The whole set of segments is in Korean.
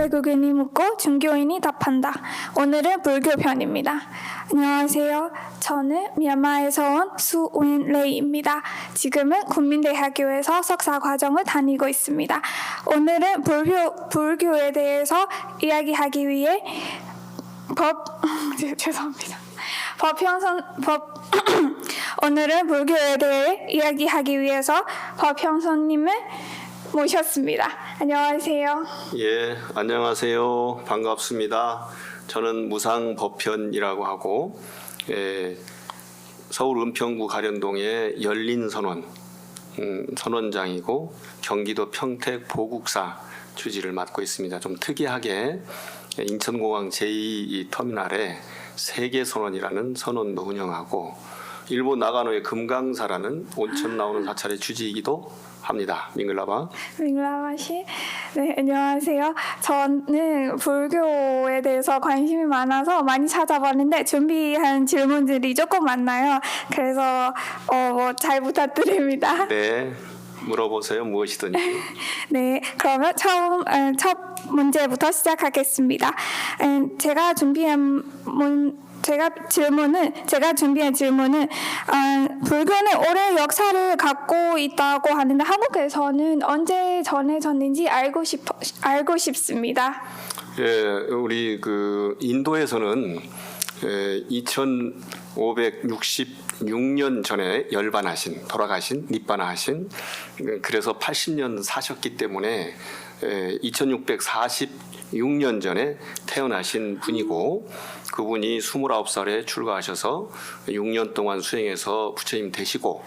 외국인이 묻고 중교인이 답한다. 오늘은 불교 편입니다. 안녕하세요. 저는 미얀마에서 온 수윈레이입니다. 지금은 국민대학교에서 석사 과정을 다니고 있습니다. 오늘은 불교에 대해서 이야기하기 위해 죄송합니다. 오늘은 불교에 대해 이야기하기 위해서 법형선님을 모셨습니다. 안녕하세요. 예, 안녕하세요. 반갑습니다. 저는 무상법현이라고 하고 서울 은평구 가련동의 열린선원 선원장이고 경기도 평택 보국사 주지를 맡고 있습니다. 좀 특이하게 인천공항 제2 터미널에 세계선원이라는 선원도 운영하고 일본 나가노의 금강사라는 온천 나오는 사찰의 주지이기도 합니다. 밍글라바. 밍글라바씨. 네, 안녕하세요. 저는 불교에 대해서 관심이 많아서 많이 찾아봤는데 준비한 질문들이 조금 많나요. 그래서 잘 부탁드립니다. 네, 물어보세요. 무엇이든지. 네, 그러면 첫 문제부터 시작하겠습니다. 제가 준비한 질문은 불교는 오랜 역사를 갖고 있다고 하는데 한국에서는 언제 전해졌는지 알고 싶습니다. 예, 우리 인도에서는 2566년 전에 돌아가신 니빠나하신, 그래서 80년 사셨기 때문에 2646년 전에 태어나신 분이고, 그분이 29살에 출가하셔서 6년 동안 수행해서 부처님 되시고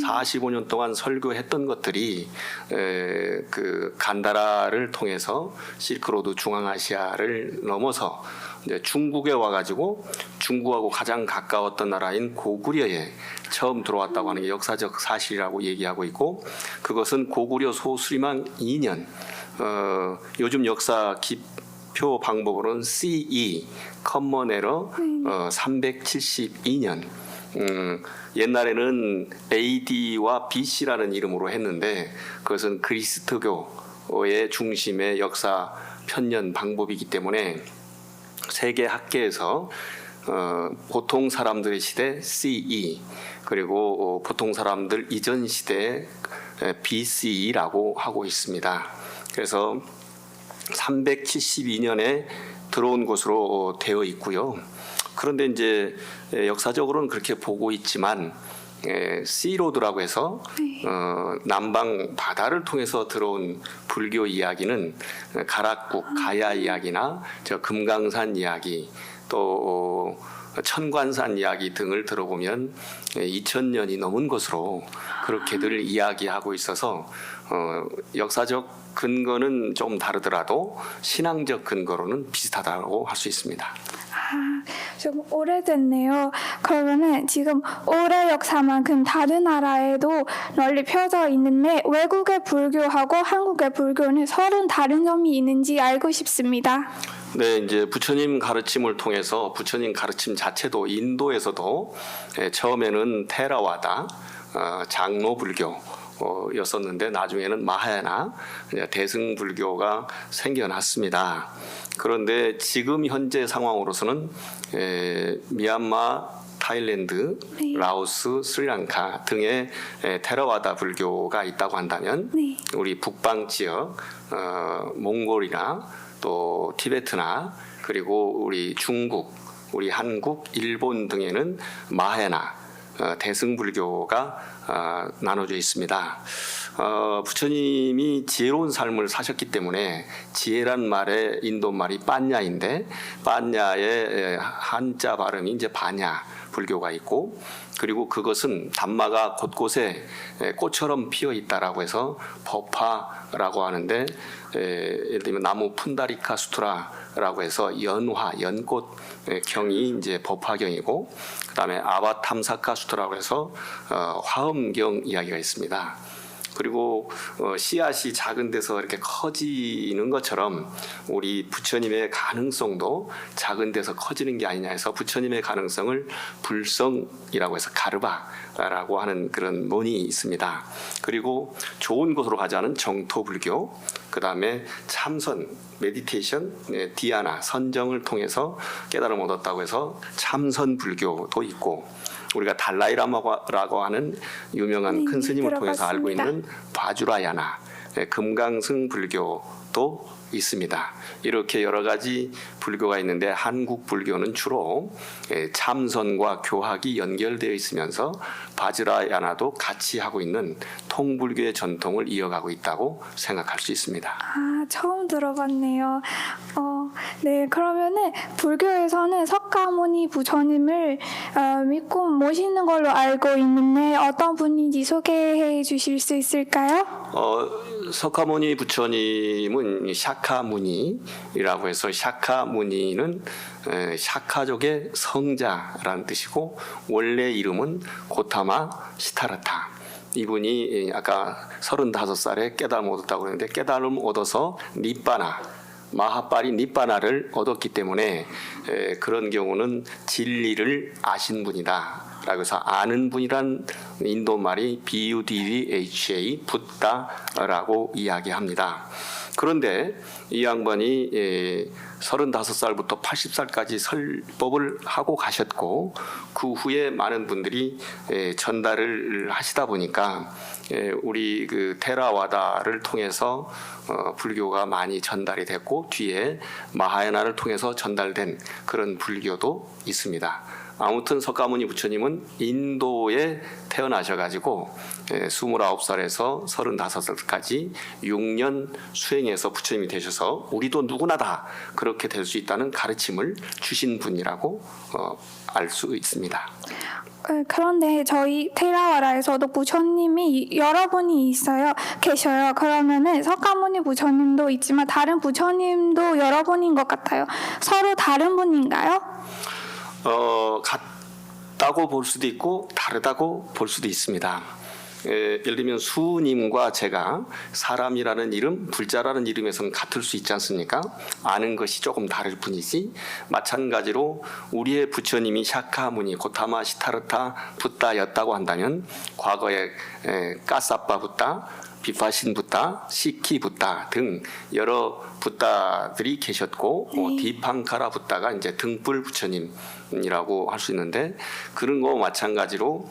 45년 동안 설교했던 것들이 간다라를 통해서 실크로드 중앙아시아를 넘어서 이제 중국에 와가지고 중국하고 가장 가까웠던 나라인 고구려에 처음 들어왔다고 하는 게 역사적 사실이라고 얘기하고 있고, 그것은 고구려 소수리망 2년, 요즘 역사 기표 방법으로는 CE 커먼 에러 372년. 옛날에는 AD와 BC라는 이름으로 했는데 그것은 그리스도교의 중심의 역사 편년 방법이기 때문에 세계 학계에서 보통 사람들의 시대 CE, 그리고 보통 사람들 이전 시대 BCE라고 하고 있습니다. 그래서 372년에 들어온 것으로 되어 있고요. 그런데 이제 역사적으로는 그렇게 보고 있지만 씨로드라고 해서 남방 바다를 통해서 들어온 불교 이야기는 가락국, 가야 이야기나 금강산 이야기, 또 천관산 이야기 등을 들어보면 2000년이 넘은 것으로 그렇게들 이야기하고 있어서 역사적 근거는 좀 다르더라도 신앙적 근거로는 비슷하다고 할 수 있습니다. 좀 오래됐네요. 그러면은 지금 오래 역사만큼 다른 나라에도 널리 펴져 있는데 외국의 불교하고 한국의 불교는 서로 다른 점이 있는지 알고 싶습니다. 네, 이제 부처님 가르침을 통해서 부처님 가르침 자체도 인도에서도 처음에는 테라와다, 장로 불교 였었는데 나중에는 마하야나 대승불교가 생겨났습니다. 그런데 지금 현재 상황으로서는 미얀마, 타일랜드, 라오스, 스리랑카 등의 테라와다 불교가 있다고 한다면 우리 북방 지역, 몽골이나 또 티베트나 그리고 우리 중국, 우리 한국, 일본 등에는 마하야나 대승불교가 나눠져 있습니다. 부처님이 지혜로운 삶을 사셨기 때문에 지혜란 말의 인도 말이 빠냐인데 빠냐의 한자 발음이 이제 바냐 불교가 있고, 그리고 그것은 담마가 곳곳에 꽃처럼 피어 있다라고 해서 법화라고 하는데, 예를 들면 나무 푼다리카 수트라라고 해서 연꽃 경이 이제 법화경이고, 그다음에 아바탐사카 수트라고 해서 화엄경 이야기가 있습니다. 그리고 씨앗이 작은 데서 이렇게 커지는 것처럼 우리 부처님의 가능성도 작은 데서 커지는 게 아니냐 해서 부처님의 가능성을 불성이라고 해서 가르바라고 하는 그런 논이 있습니다. 그리고 좋은 곳으로 가자는 정토불교, 그 다음에 참선, 메디테이션, 디아나, 선정을 통해서 깨달음을 얻었다고 해서 참선불교도 있고, 우리가 달라이라마라고 하는 유명한 큰 스님을 통해서 알고 있는 바주라야나, 금강승 불교도 있습니다. 이렇게 여러 가지 불교가 있는데 한국 불교는 주로 참선과 교학이 연결되어 있으면서 바즈라야나도 같이 하고 있는 통불교의 전통을 이어가고 있다고 생각할 수 있습니다. 아, 처음 들어봤네요. 네, 그러면은 불교에서는 석가모니 부처님을 믿고 모시는 걸로 알고 있는데 어떤 분인지 소개해 주실 수 있을까요? 석가모니 부처님은 샤카무니라고 해서 샤카무니는 샤카족의 성자라는 뜻이고 원래 이름은 고타마 시타르타. 이분이 아까 35살에 깨달음 얻었다고 그랬는데 깨달음 얻어서 니빠나 마하빠리 니빠나를 얻었기 때문에 그런 경우는 진리를 아신 분이다 라고 해서 아는 분이란 인도 말이 BUDDHA 붓다라고 이야기합니다. 그런데 이 양반이 35살부터 80살까지 설법을 하고 가셨고 그 후에 많은 분들이 전달을 하시다 보니까 우리 그 테라와다를 통해서 불교가 많이 전달이 됐고 뒤에 마하야나를 통해서 전달된 그런 불교도 있습니다. 아무튼 석가모니 부처님은 인도에 태어나셔가지고 29살에서 35살까지 6년 수행해서 부처님이 되셔서 우리도 누구나 다 그렇게 될 수 있다는 가르침을 주신 분이라고 알 수 있습니다. 그런데 저희 테라와라에서도 부처님이 여러 분이 계셔요. 그러면은 석가모니 부처님도 있지만 다른 부처님도 여러 분인 것 같아요. 서로 다른 분인가요? 같다고 볼 수도 있고 다르다고 볼 수도 있습니다. 예를 들면 수님과 제가 사람이라는 이름, 불자라는 이름에서는 같을 수 있지 않습니까? 아는 것이 조금 다를 뿐이지 마찬가지로 우리의 부처님이 샤카무니, 고타마 시타르타 붓다였다고 한다면 과거에 까사빠 붓다, 비파신 붓다, 시키 붓다 등 여러 붓다들이 계셨고 디팡카라 붓다가 이제 등불 부처님이라고 할 수 있는데 그런 거 마찬가지로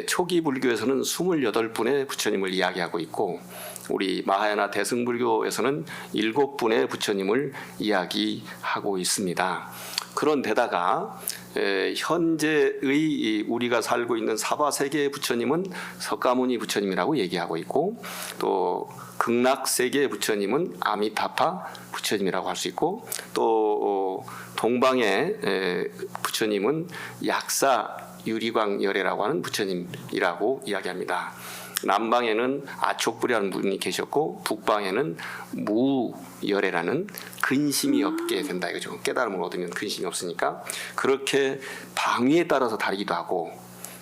초기 불교에서는 28분의 부처님을 이야기하고 있고 우리 마하야나 대승불교에서는 7분의 부처님을 이야기하고 있습니다. 그런데다가 현재의 우리가 살고 있는 사바세계의 부처님은 석가모니 부처님이라고 얘기하고 있고 또 극락세계의 부처님은 아미타파 부처님이라고 할 수 있고 또 동방의 부처님은 약사 유리광열애라고 하는 부처님이라고 이야기합니다. 남방에는 아촉불이라는 분이 계셨고 북방에는 무열애라는 근심이 없게 된다 이거죠. 깨달음을 얻으면 근심이 없으니까 그렇게 방위에 따라서 다르기도 하고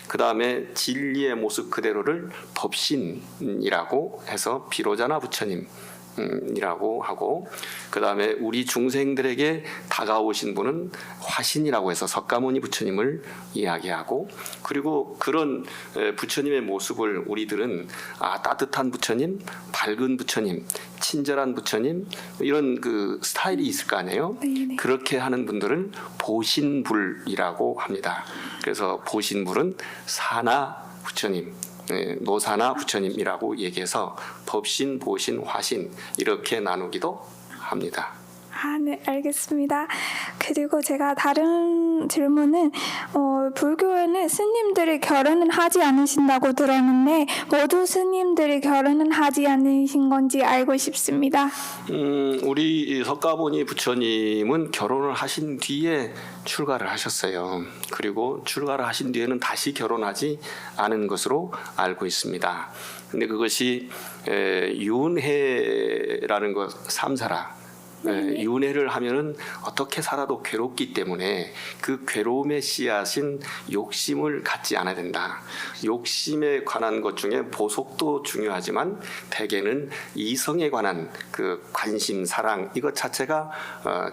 그 다음에 진리의 모습 그대로를 법신이라고 해서 비로자나 부처님이라고 하고 그 다음에 우리 중생들에게 다가오신 분은 화신이라고 해서 석가모니 부처님을 이야기하고 그리고 그런 부처님의 모습을 우리들은 따뜻한 부처님, 밝은 부처님, 친절한 부처님 이런 그 스타일이 있을 거 아니에요. 네네. 그렇게 하는 분들은 보신불이라고 합니다. 그래서 보신불은 사나 부처님 노사나 부처님이라고 얘기해서 법신, 보신, 화신 이렇게 나누기도 합니다. 네, 알겠습니다. 그리고 제가 다른 질문은 불교에는 스님들이 결혼은 하지 않으신다고 들었는데 모두 스님들이 결혼은 하지 않으신 건지 알고 싶습니다. 우리 석가모니 부처님은 결혼을 하신 뒤에 출가를 하셨어요. 그리고 출가를 하신 뒤에는 다시 결혼하지 않은 것으로 알고 있습니다. 근데 그것이 윤회라는 것 삼사라 윤회를 하면은 어떻게 살아도 괴롭기 때문에 그 괴로움의 씨앗인 욕심을 갖지 않아야 된다. 욕심에 관한 것 중에 보속도 중요하지만 대개는 이성에 관한 그 관심, 사랑 이것 자체가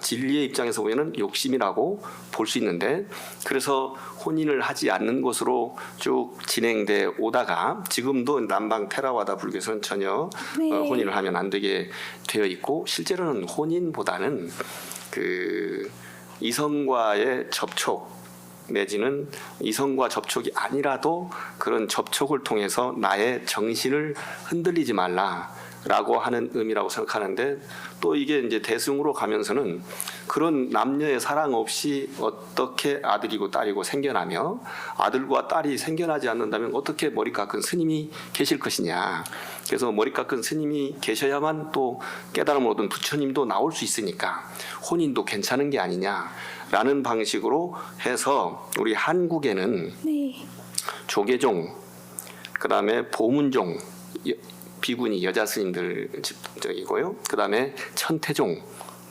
진리의 입장에서 보면은 욕심이라고 볼 수 있는데, 그래서 혼인을 하지 않는 것으로 쭉 진행돼 오다가 지금도 남방 테라와다 불교에서는 전혀 네. 혼인을 하면 안 되게 되어 있고, 실제로는 혼인보다는 그 이성과의 접촉 내지는 이성과 접촉이 아니라도 그런 접촉을 통해서 나의 정신을 흔들리지 말라라고 하는 의미라고 생각하는데, 또 이게 이제 대승으로 가면서는 그런 남녀의 사랑 없이 어떻게 아들이고 딸이고 생겨나며 아들과 딸이 생겨나지 않는다면 어떻게 머리 깎은 스님이 계실 것이냐. 그래서 머리 깎은 스님이 계셔야만 또 깨달음을 얻은 부처님도 나올 수 있으니까 혼인도 괜찮은 게 아니냐라는 방식으로 해서 우리 한국에는 네. 조계종, 그다음에 보문종, 비구니 여자 스님들 집이고요. 그다음에 천태종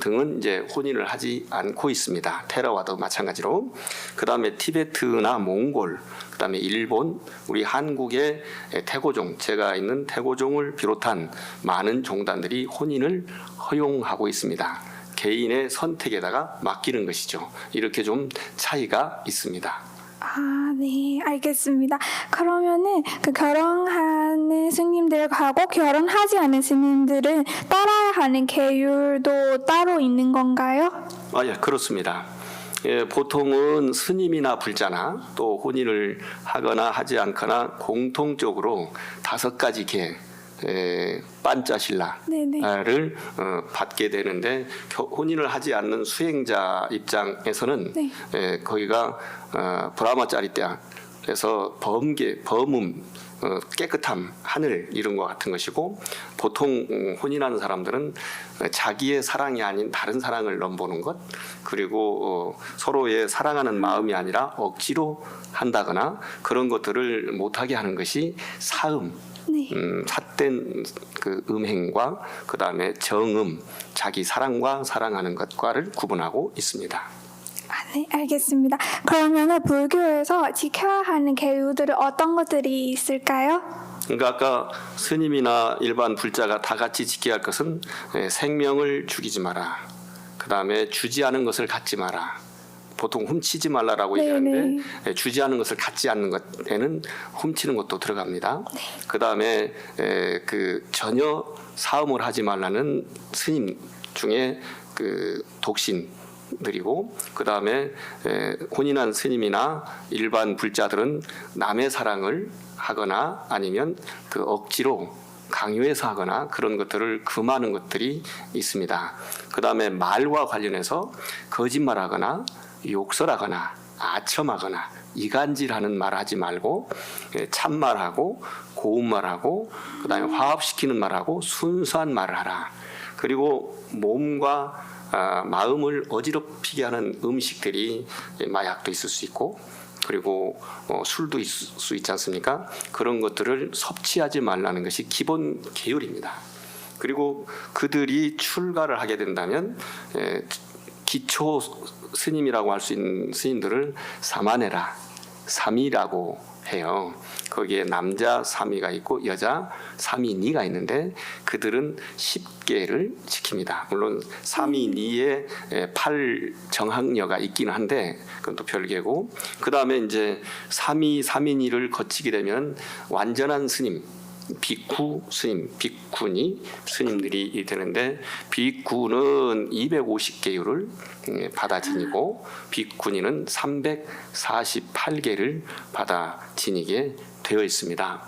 등은 이제 혼인을 하지 않고 있습니다. 테라와도 마찬가지로. 그다음에 티베트나 몽골, 그다음에 일본, 우리 한국의 태고종, 제가 있는 태고종을 비롯한 많은 종단들이 혼인을 허용하고 있습니다. 개인의 선택에다가 맡기는 것이죠. 이렇게 좀 차이가 있습니다. 아, 네, 알겠습니다. 그러면은 그 결혼하는 스님들하고 결혼하지 않은 스님들은 따라야 하는 계율도 따로 있는 건가요? 예, 그렇습니다. 보통은 스님이나 불자나 또 혼인을 하거나 하지 않거나 공통적으로 5가지 계, 반짜신라를 받게 되는데, 혼인을 하지 않는 수행자 입장에서는 네. 거기가 브라마짜리떼에서 범계, 범음, 깨끗함, 하늘 이런 것 같은 것이고, 보통 혼인하는 사람들은 자기의 사랑이 아닌 다른 사랑을 넘보는 것, 그리고 서로의 사랑하는 마음이 아니라 억지로 한다거나 그런 것들을 못하게 하는 것이 사음, 네. 삿된 그 음행과 그 다음에 정음, 자기 사랑과 사랑하는 것과를 구분하고 있습니다. 아, 네, 알겠습니다. 그러면은 불교에서 지켜야 하는 계율들은 어떤 것들이 있을까요? 그러니까 아까 스님이나 일반 불자가 다 같이 지켜야 할 것은 생명을 죽이지 마라. 그 다음에 주지 않은 것을 갖지 마라. 보통 훔치지 말라라고 얘기하는데 주지 않은 것을 갖지 않는 것에는 훔치는 것도 들어갑니다. 그 다음에 그 전혀 사음을 하지 말라는 스님 중에 그 독신들이고, 그 다음에 혼인한 스님이나 일반 불자들은 남의 사랑을 하거나 아니면 그 억지로 강요해서 하거나 그런 것들을 금하는 것들이 있습니다. 그 다음에 말과 관련해서 거짓말하거나 욕설하거나 아첨하거나 이간질하는 말 하지 말고 참말하고 고운말하고 그 다음에 화합시키는 말하고 순수한 말을 하라. 그리고 몸과 마음을 어지럽히게 하는 음식들이 마약도 있을 수 있고, 그리고 술도 있을 수 있지 않습니까? 그런 것들을 섭취하지 말라는 것이 기본 계율입니다. 그리고 그들이 출가를 하게 된다면 기초 스님이라고 할 수 있는 스님들을 사마네라, 사미라고 해요. 거기에 남자 사미가 있고 여자 사미니가 있는데 그들은 10계를 지킵니다. 물론 사미니에 8정학녀가 있기는 한데 그건 또 별개고, 그 다음에 이제 사미니를 거치게 되면 완전한 스님, 비쿠 스님, 비쿠니 스님들이 되는데, 비쿠는 250계율을 받아 지니고 비쿠니는 348계를 받아 지니게 되어 있습니다.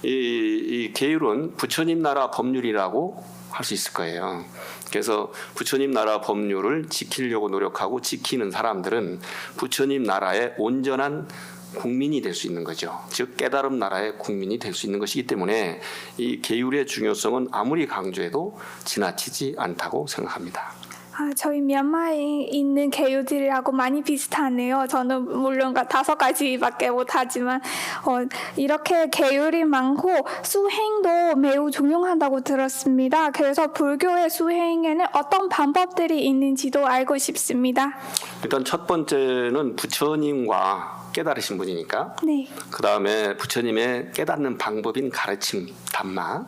이 계율은 부처님 나라 법률이라고 할 수 있을 거예요. 그래서 부처님 나라 법률을 지키려고 노력하고 지키는 사람들은 부처님 나라의 온전한 국민이 될 수 있는 거죠. 즉 깨달음 나라의 국민이 될 수 있는 것이기 때문에 이 계율의 중요성은 아무리 강조해도 지나치지 않다고 생각합니다. 저희 미얀마에 있는 개요들하고 많이 비슷하네요. 저는 물론 5가지밖에 못하지만 이렇게 계율이 많고 수행도 매우 중요하다고 들었습니다. 그래서 불교의 수행에는 어떤 방법들이 있는지도 알고 싶습니다. 일단 첫 번째는 부처님과 깨달으신 분이니까 네. 그 다음에 부처님의 깨닫는 방법인 가르침 담마,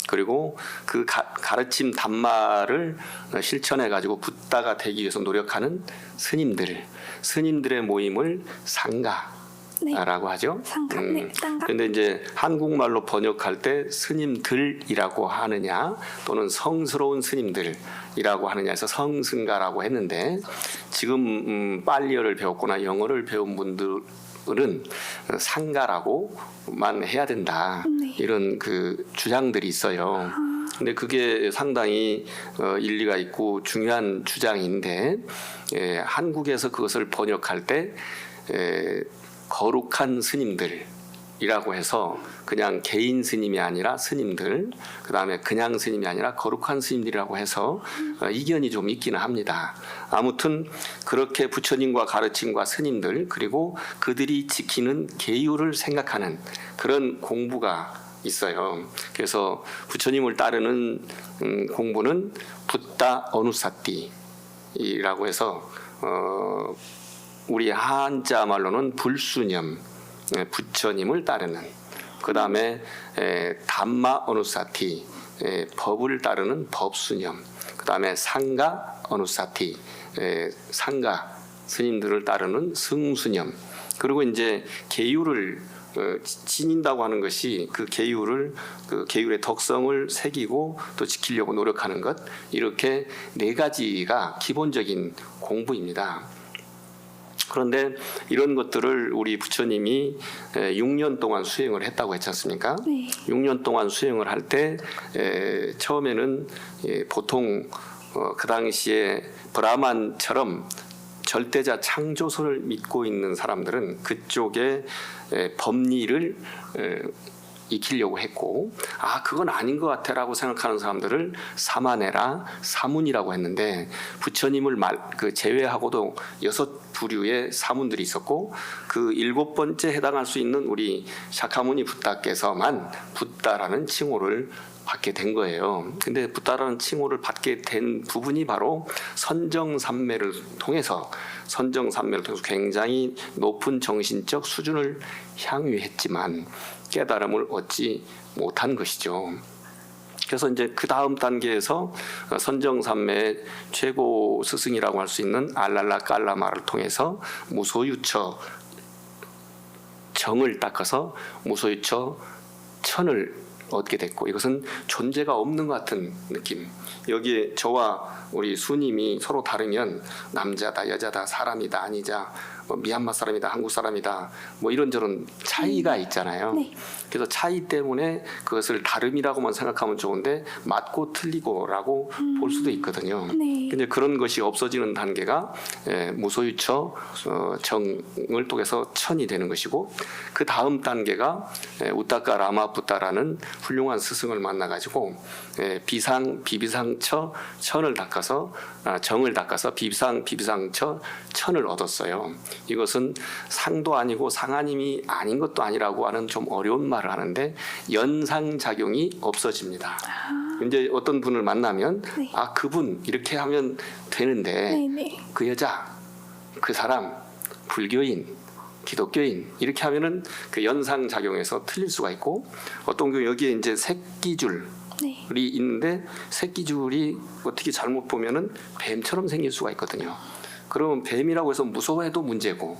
그리고 그 가르침 담마를 실천해 가지고 붓다가 되기 위해서 노력하는 스님들의 모임을 상가라고 하죠. 상가, 네, 상가. 그런데 이제 한국말로 번역할 때 스님들이라고 하느냐 또는 성스러운 스님들이라고 하느냐 해서 성승가라고 했는데, 지금 빨리어를 배웠거나 영어를 배운 분들은 상가라고만 해야 된다, 이런 그 주장들이 있어요. 근데 그게 상당히 일리가 있고 중요한 주장인데, 한국에서 그것을 번역할 때 거룩한 스님들이라고 해서 그냥 개인 스님이 아니라 스님들, 그 다음에 그냥 스님이 아니라 거룩한 스님들이라고 해서 이견이 좀 있기는 합니다. 아무튼 그렇게 부처님과 가르침과 스님들, 그리고 그들이 지키는 계율을 생각하는 그런 공부가 있어요. 그래서 부처님을 따르는 공부는 붓다 어누사띠라고 해서 우리 한자 말로는 불수념, 부처님을 따르는, 그 다음에 담마 어누사티, 법을 따르는 법수념, 그 다음에 상가 어누사티, 상가 스님들을 따르는 승수념, 그리고 이제 계율을 지닌다고 하는 것이 그 계율의 덕성을 새기고 또 지키려고 노력하는 것, 이렇게 4가지가 기본적인 공부입니다. 그런데 이런 것들을 우리 부처님이 6년 동안 수행을 했다고 했지 않습니까? 네. 6년 동안 수행을 할 때 처음에는 보통 그 당시에 브라만처럼 절대자 창조선을 믿고 있는 사람들은 그쪽에 법리를 익히려고 했고, 그건 아닌 것 같아라고 생각하는 사람들을 사마네라, 사문이라고 했는데, 부처님을 제외하고도 6부류의 사문들이 있었고, 그 7번째 해당할 수 있는 우리 샤카무니 붓다께서만 붓다라는 칭호를 받게 된 거예요. 근데 붓다라는 칭호를 받게 된 부분이 바로 선정산매를 통해서 굉장히 높은 정신적 수준을 향유했지만 깨달음을 얻지 못한 것이죠. 그래서 이제 그 다음 단계에서 선정산매의 최고 스승이라고 할 수 있는 알랄라 깔라마를 통해서 무소유처 정을 닦아서 무소유처 천을 얻게 됐고, 이것은 존재가 없는 것 같은 느낌. 여기에 저와 우리 수님이 서로 다르면 남자다, 여자다, 사람이다, 아니자, 미얀마 사람이다, 한국 사람이다, 이런저런 차이가 있잖아요. 네. 그래서 차이 때문에 그것을 다름이라고만 생각하면 좋은데 맞고 틀리고라고 볼 수도 있거든요. 네. 근데 그런 것이 없어지는 단계가 무소유처 정을 통해서 천이 되는 것이고, 그 다음 단계가 우타카 라마푸타라는 훌륭한 스승을 만나가지고 비비상처 천을 닦아서 정을 닦아서 비비상처 천을 얻었어요. 이것은 상도 아니고 상하님이 아닌 것도 아니라고 하는 좀 어려운 말을 하는데, 연상작용이 없어집니다. 이제 어떤 분을 만나면 네. 그분 이렇게 하면 되는데 네네. 그 여자, 그 사람, 불교인, 기독교인 이렇게 하면은 그 연상작용에서 틀릴 수가 있고, 어떤 경우 여기에 이제 새끼줄이 네. 있는데 새끼줄이 어떻게 잘못 보면은 뱀처럼 생길 수가 있거든요. 그러면 뱀이라고 해서 무서워해도 문제고,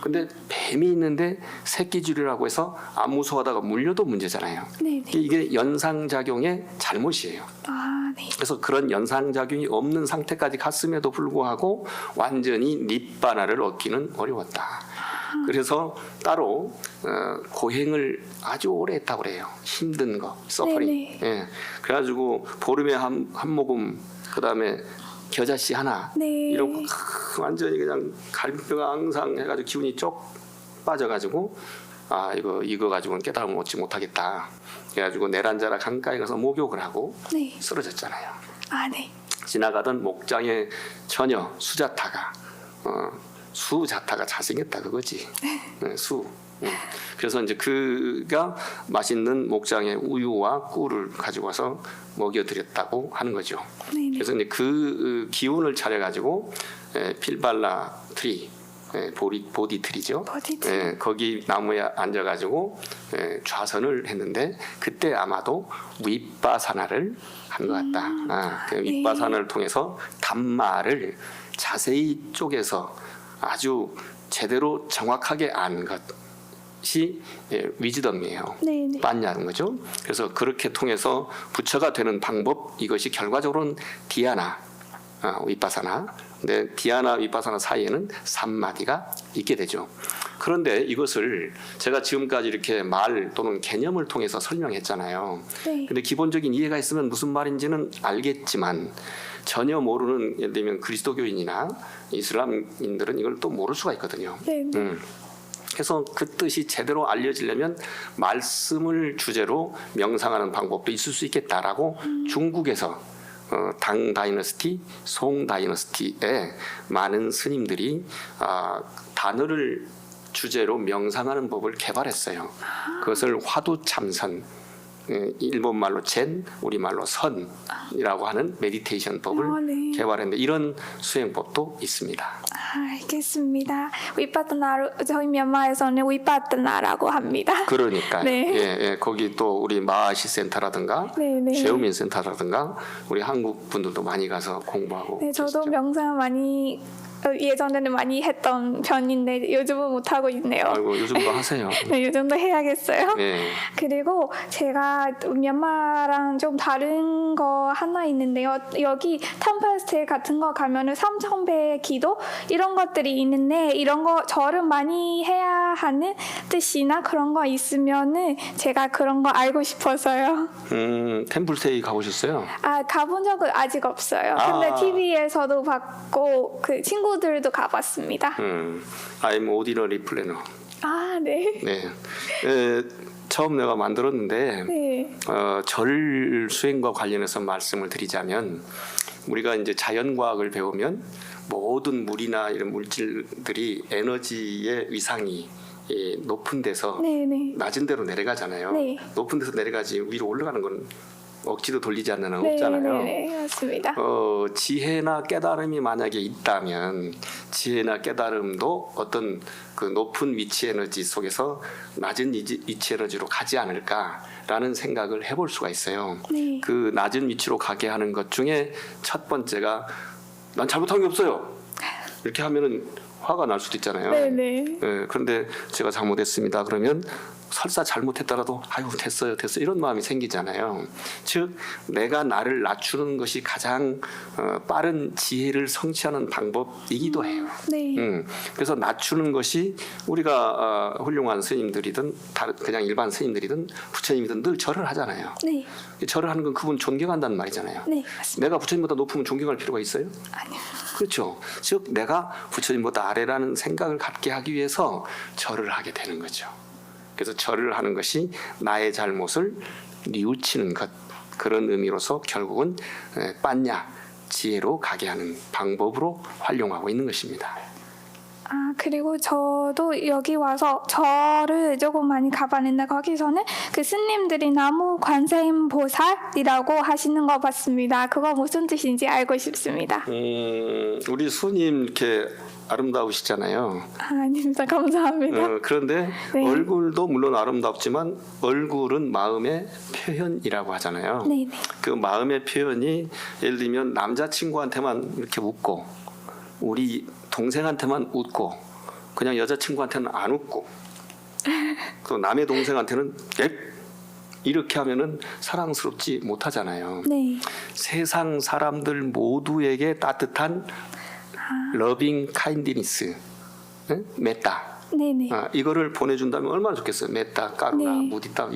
근데 뱀이 있는데 새끼줄이라고 해서 안 무서워하다가 물려도 문제잖아요. 네네. 이게 연상작용의 잘못이에요. 네. 그래서 그런 연상작용이 없는 상태까지 갔음에도 불구하고 완전히 닛바나를 얻기는 어려웠다. 그래서 따로 고행을 아주 오래 했다고 그래요. 힘든 거, 서퍼링. 예. 그래가지고 보름에 한 모금, 그 다음에 겨자씨 하나, 네. 이러고 완전히 그냥 갈비뼈가 앙상 해가지고 기운이 쪽 빠져가지고 이거 가지고는 깨달음을 얻지 못하겠다. 그래가지고 내란자락 강가에 가서 목욕을 하고 네. 쓰러졌잖아요. 네. 지나가던 목장의 처녀 수자타가 수자타가 잘생겼다 그거지. 수. 그래서 이제 그가 맛있는 목장의 우유와 꿀을 가지고 와서 먹여드렸다고 하는 거죠. 네네. 그래서 이제 그 기운을 차려 가지고 필발라 트리, 보디 트리죠. 보디 트리. 거기 나무에 앉아가지고 좌선을 했는데 그때 아마도 윗바사나를 한 것 같다. 그 윗바사나를 통해서 단마를 자세히 쪼개서 아주 제대로 정확하게 안 것이 위즈덤이에요. 네네. 빤냐는 거죠. 그래서 그렇게 통해서 부처가 되는 방법, 이것이 결과적으로는 디아나, 윗바사나. 근데 디아나 윗바사나 사이에는 삼마디가 있게 되죠. 그런데 이것을 제가 지금까지 이렇게 말 또는 개념을 통해서 설명했잖아요. 네. 근데 기본적인 이해가 있으면 무슨 말인지는 알겠지만 전혀 모르는, 예를 들면 그리스도교인이나 이슬람인들은 이걸 또 모를 수가 있거든요. 네. 그래서 그 뜻이 제대로 알려지려면 말씀을 주제로 명상하는 방법도 있을 수 있겠다라고 중국에서 당 다이너스티, 송 다이너스티에 많은 스님들이 단어를 주제로 명상하는 법을 개발했어요. 그것을 화두참선, 일본 말로 젠, 우리 말로 선이라고 하는 메디테이션 법을 네. 개발했는데 이런 수행법도 있습니다. 알겠습니다. 위파트나로 저희 미얀마에서는 위파트나라고 합니다. 그러니까 네. 거기 또 우리 마하시 센터라든가 네네. 쉐오민 센터라든가 우리 한국 분들도 많이 가서 공부하고 네, 저도 계시죠? 명상 많이 예전에는 많이 했던 편인데 요즘은 못 하고 있네요. 아이고 요즘도 하세요. 네, 요즘도 해야겠어요. 네. 그리고 제가 미얀마랑 좀 다른 거 하나 있는데요. 여기 탐파스텔 같은 거 가면은 3,000배의 기도 이런 것들이 있는데 이런 거 절을 많이 해야 하는 뜻이나 그런 거 있으면은 제가 그런 거 알고 싶어서요. 템플스테이 가보셨어요? 가본 적은 아직 없어요. 근데 TV에서도 봤고 그 친구들도 가봤습니다. I'm ordinary planner. 네. 네. 처음 내가 만들었는데 네. 절 수행과 관련해서 말씀을 드리자면 우리가 이제 자연과학을 배우면 모든 물이나 이런 물질들이 에너지의 위상이 높은 데서 네네. 낮은 데로 내려가잖아요. 네. 높은 데서 내려가지 위로 올라가는 건 억지도 돌리지 않는 한 없잖아요. 네, 맞습니다. 지혜나 깨달음이 만약에 있다면 지혜나 깨달음도 어떤 그 높은 위치 에너지 속에서 낮은 위치 에너지로 가지 않을까라는 생각을 해볼 수가 있어요. 네. 그 낮은 위치로 가게 하는 것 중에 첫 번째가 난 잘못한 게 없어요. 이렇게 하면은 화가 날 수도 있잖아요. 네네. 그런데 제가 잘못했습니다. 그러면 설사 잘못했더라도 아유 됐어요 이런 마음이 생기잖아요. 즉 내가 나를 낮추는 것이 가장 빠른 지혜를 성취하는 방법이기도 해요. 네. 그래서 낮추는 것이 우리가 훌륭한 스님들이든 그냥 일반 스님들이든 부처님이든 늘 절을 하잖아요. 네. 절을 하는 건 그분 존경한다는 말이잖아요. 네, 맞습니다. 내가 부처님보다 높으면 존경할 필요가 있어요? 아니요. 그렇죠. 즉 내가 부처님보다 아래라는 생각을 갖게 하기 위해서 절을 하게 되는 거죠. 그래서 절을 하는 것이 나의 잘못을 뉘우치는 것, 그런 의미로서 결국은 빤냐, 지혜로 가게 하는 방법으로 활용하고 있는 것입니다. 그리고 저도 여기 와서 절을 조금 많이 가봤는데 거기서는 그 스님들이 나무 관세음 보살이라고 하시는 거 봤습니다. 그거 무슨 뜻인지 알고 싶습니다. 우리 스님 이렇게 아름다우시잖아요. 아닙니다. 감사합니다. 그런데 네. 얼굴도 물론 아름답지만 얼굴은 마음의 표현이라고 하잖아요. 네네. 그 마음의 표현이 예를 들면 남자친구한테만 이렇게 웃고 우리 동생한테만 웃고 그냥 여자친구한테는 안 웃고 또 남의 동생한테는 이렇게 하면은 사랑스럽지 못하잖아요. 네. 세상 사람들 모두에게 따뜻한 러빙 카인디니스, 메타. 네네. 이거를 보내준다면 얼마나 좋겠어요. 메타, 까루나, 네. 무디타,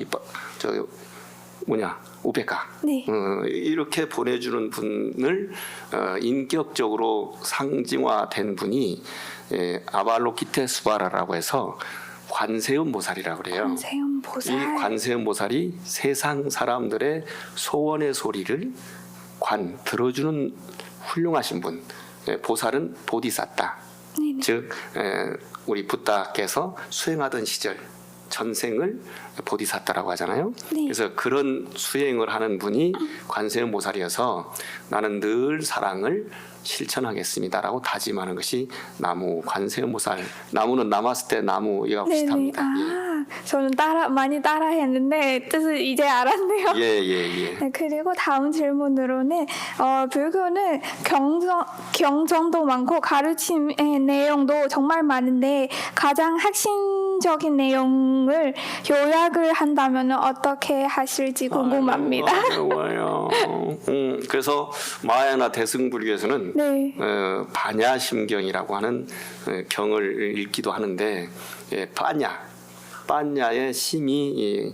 우베카. 네. 이렇게 보내주는 분을 인격적으로 상징화된 분이 아발로키테 수바라라고 해서 관세음 보살이라고 그래요. 관세음 이 보살. 관세음 보살이 세상 사람들의 소원의 소리를 들어주는 훌륭하신 분, 보살은 보디사tta. 네네. 즉 우리 부다께서 수행하던 시절 전생을 보디사tta라고 하잖아요. 네. 그래서 그런 수행을 하는 분이 관세음보살이어서 나는 늘 사랑을 실천하겠습니다라고 다짐하는 것이 나무 관세음보살. 나무는 남았을 때 나무가 네네. 비슷합니다. 아, 저는 많이 따라했는데 뜻을 이제 알았네요. 예. 네, 그리고 다음 질문으로는 불교는 경전도 많고 가르침의 내용도 정말 많은데 가장 핵심적인 내용을 요약을 한다면 어떻게 하실지 궁금합니다. 어려워요. 그래서 마하야나 대승불교에서는 네. 반야심경이라고 하는 경을 읽기도 하는데 빠냐의 심이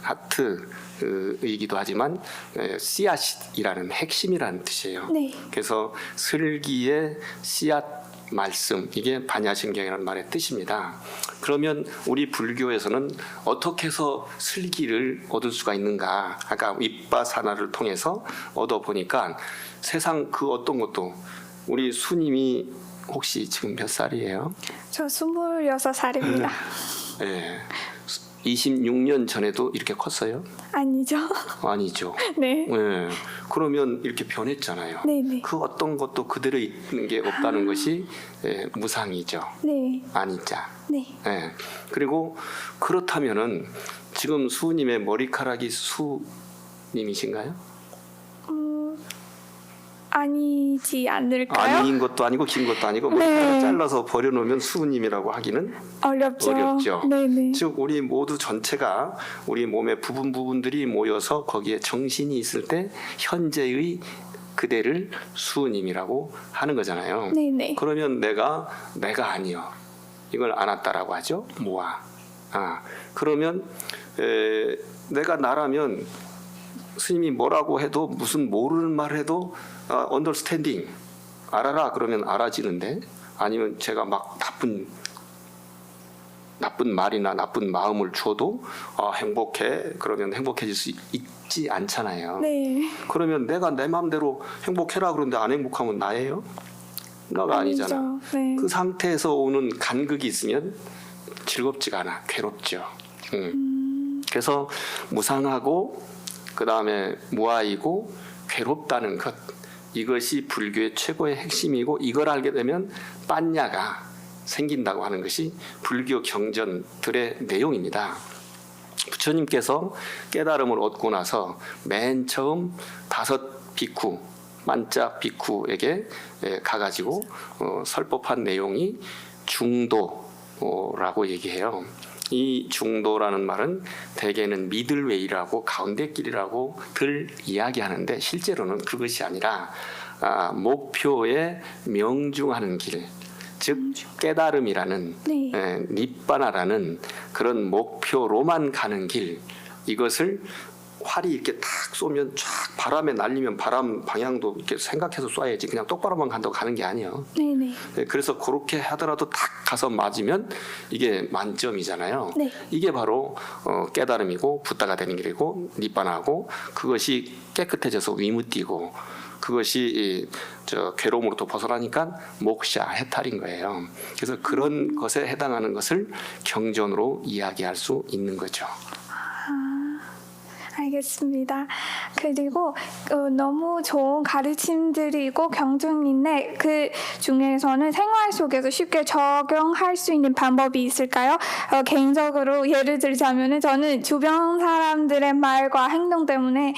하트이기도 하지만 씨앗이라는 핵심이라는 뜻이에요. 네. 그래서 슬기의 씨앗 말씀, 이게 반야심경이라는 말의 뜻입니다. 그러면 우리 불교에서는 어떻게 해서 슬기를 얻을 수가 있는가? 아까 윗바사나를 통해서 얻어보니까 세상 그 어떤 것도 우리 수님이 혹시 지금 몇 살이에요? 저 26살입니다. 예. 26년 전에도 이렇게 컸어요? 아니죠? 아니죠. 네. 예. 그러면 이렇게 변했잖아요. 네네. 그 어떤 것도 그대로 있는 게 없다는 것이 무상이죠. 네. 아니자. 네. 예. 그리고 그렇다면은 지금 수님의 머리카락이 수님이신가요? 아니지 않을까요? 아닌 것도 아니고 긴 것도 아니고 네. 머리카락 잘라서 버려놓으면 수님이라고 하기는 어렵죠. 어렵죠. 네네. 즉 우리 모두 전체가 우리 몸의 부분들이 모여서 거기에 정신이 있을 때 현재의 그대를 수님이라고 하는 거잖아요. 네네. 그러면 내가 아니요. 이걸 아나따라고 하죠. 모아. 그러면 내가 나라면 스님이 뭐라고 해도 무슨 모르는 말을 해도 언더스탠딩 알아라 그러면 알아지는데 아니면 제가 막 나쁜 말이나 나쁜 마음을 줘도 행복해 그러면 행복해질 수 있지 않잖아요. 네. 그러면 내가 내 마음대로 행복해라 그러는데 안 행복하면 나예요? 나가 아니잖아. 아니죠. 네. 그 상태에서 오는 간극이 있으면 즐겁지가 않아. 괴롭죠. 그래서 무상하고 그 다음에 무아이고 괴롭다는 것, 이것이 불교의 최고의 핵심이고 이걸 알게 되면 빠냐가 생긴다고 하는 것이 불교 경전들의 내용입니다. 부처님께서 깨달음을 얻고 나서 맨 처음 5 비쿠 만짝 비쿠에게 가가지고 설법한 내용이 중도라고 얘기해요. 이 중도라는 말은 대개는 미들웨이라고 가운데 길이라고 들 이야기하는데 실제로는 그것이 아니라 목표에 명중하는 길, 즉 깨달음이라는 네. 니빠나라는 그런 목표로만 가는 길, 이것을 활이 이렇게 탁 쏘면 쫙 바람에 날리면 바람 방향도 이렇게 생각해서 쏴야지 그냥 똑바로만 간다고 가는 게 아니에요. 네네. 그래서 그렇게 하더라도 탁 가서 맞으면 이게 만점이잖아요. 네. 이게 바로 깨달음이고 붓다가 되는 길이고 니빠나고 그것이 깨끗해져서 위무띠고 그것이 괴로움으로부터 벗어나니까 목샤 해탈인 거예요. 그래서 그런 것에 해당하는 것을 경전으로 이야기할 수 있는 거죠. 알겠습니다. 그리고 너무 좋은 가르침들이고 경전인데 그 중에서는 생활 속에서 쉽게 적용할 수 있는 방법이 있을까요? 개인적으로 예를 들자면은 저는 주변 사람들의 말과 행동 때문에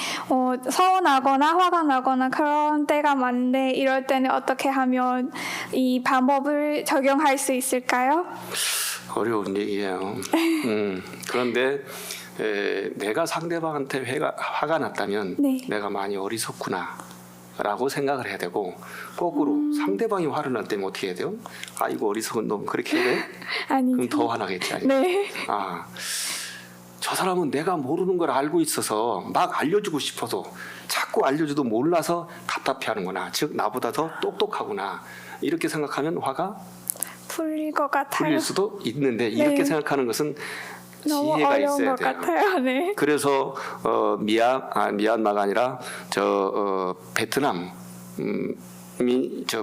서운하거나 화가 나거나 그런 때가 많은데 이럴 때는 어떻게 하면 이 방법을 적용할 수 있을까요? 어려운 얘기예요. 그런데 내가 상대방한테 화가 났다면 네. 내가 많이 어리석구나 라고 생각을 해야 되고 거꾸로 상대방이 화를 났다면 어떻게 해야 돼요? 이거 어리석은 놈 그렇게 해야 돼? 아니죠. 그럼 더 화나겠지. 아니? 네. 저 사람은 내가 모르는 걸 알고 있어서 막 알려주고 싶어서 자꾸 알려줘도 몰라서 답답해하는구나. 즉 나보다 더 똑똑하구나. 이렇게 생각하면 화가 풀릴 것 같아요. 풀릴 수도 있는데 이렇게 네. 생각하는 것은 너무 지혜가 어려운 있어야 것 돼요. 같아요. 네. 그래서 미얀마가 아니라 베트남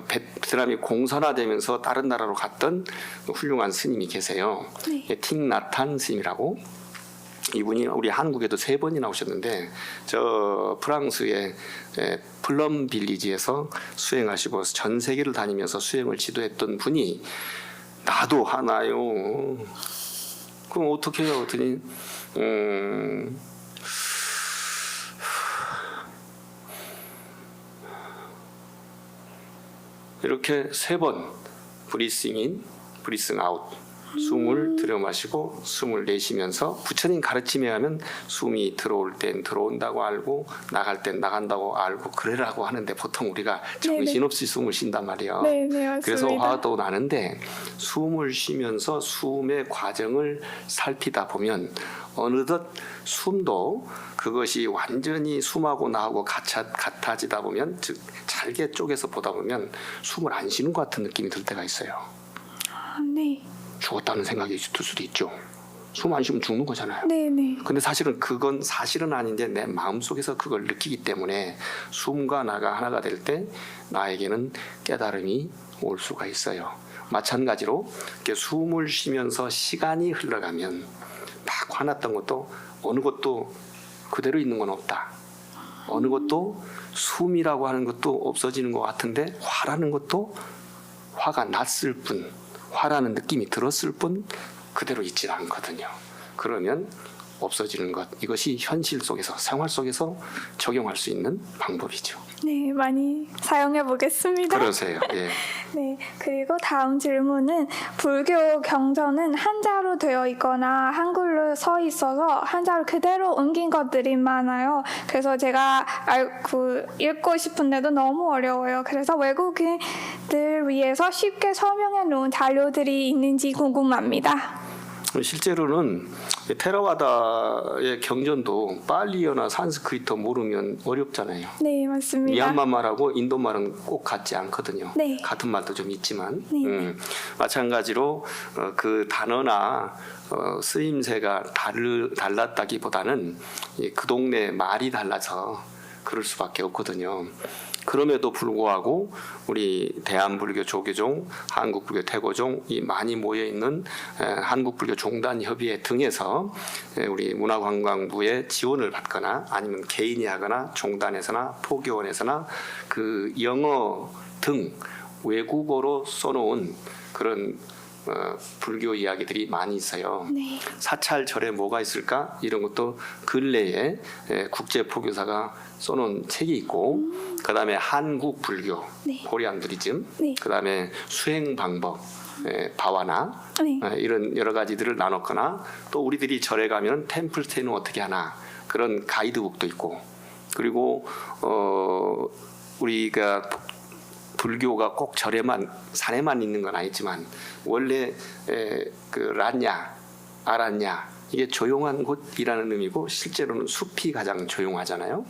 베트남이 공산화되면서 다른 나라로 갔던 훌륭한 스님이 계세요. 네. 틱나탄 스님이라고. 이분이 우리 한국에도 3번이나 오셨는데 저 프랑스의 플럼 빌리지에서 수행하시고 전 세계를 다니면서 수행을 지도했던 분이 나도 하나요. 그럼 어떻게 해요? 그랬더니 이렇게 3번 브리싱 인, 브리싱 아웃 숨을 들여 마시고 숨을 내쉬면서 부처님 가르침에 하면 숨이 들어올 땐 들어온다고 알고 나갈 땐 나간다고 알고 그래라고 하는데 보통 우리가 정신없이 숨을 쉰단 말이에요. 네, 맞습니다. 그래서 화가 또 나는데 숨을 쉬면서 숨의 과정을 살피다 보면 어느덧 숨도 그것이 완전히 숨하고 나하고 같아지다 보면 즉 잘게 쪼개서 보다 보면 숨을 안 쉬는 것 같은 느낌이 들 때가 있어요. 네. 죽었다는 생각이 들 수도 있죠. 숨 안 쉬면 죽는 거잖아요. 네, 네. 근데 사실은 그건 사실은 아닌데 내 마음속에서 그걸 느끼기 때문에 숨과 나가 하나가 될 때 나에게는 깨달음이 올 수가 있어요. 마찬가지로 이렇게 숨을 쉬면서 시간이 흘러가면 막 화났던 것도 어느 것도 그대로 있는 건 없다. 어느 것도 숨이라고 하는 것도 없어지는 것 같은데 화라는 것도 화가 났을 뿐 화라는 느낌이 들었을 뿐 그대로 있지 않거든요. 그러면 없어지는 것 이것이 현실 속에서 생활 속에서 적용할 수 있는 방법이죠. 네, 많이 사용해 보겠습니다. 그러세요. 예. 네, 그리고 다음 질문은 불교 경전은 한자로 되어 있거나 한글로 써 있어서 한자로 그대로 옮긴 것들이 많아요. 그래서 제가 읽고 싶은데도 너무 어려워요. 그래서 외국인들 위해서 쉽게 설명해 놓은 자료들이 있는지 궁금합니다. 실제로는 테라와다의 경전도 팔리어나 산스크리트 모르면 어렵잖아요. 네, 맞습니다. 미얀마 말하고 인도 말은 꼭 같지 않거든요. 네. 같은 말도 좀 있지만 네. 마찬가지로 그 단어나 쓰임새가 달랐다기보다는 그 동네 말이 달라서 그럴 수밖에 없거든요. 그럼에도 불구하고 우리 대한불교 조계종, 한국불교 태고종 이 많이 모여 있는 한국불교 종단협의회 등에서 우리 문화관광부의 지원을 받거나 아니면 개인이 하거나 종단에서나 포교원에서나 그 영어 등 외국어로 써놓은 그런 불교 이야기들이 많이 있어요. 네. 사찰절에 뭐가 있을까? 이런 것도 근래에 국제포교사가 써놓은 책이 있고 그다음에 한국 불교, 네. 코리안 부디즘, 네. 그다음에 수행 방법, 바와나 네. 이런 여러 가지들을 나눴거나 또 우리들이 절에 가면 템플 스테이는 어떻게 하나 그런 가이드북도 있고 그리고 우리가 불교가 꼭 절에만 산에만 있는 건 아니지만 원래 그 란냐, 아란냐 이게 조용한 곳이라는 의미고 실제로는 숲이 가장 조용하잖아요.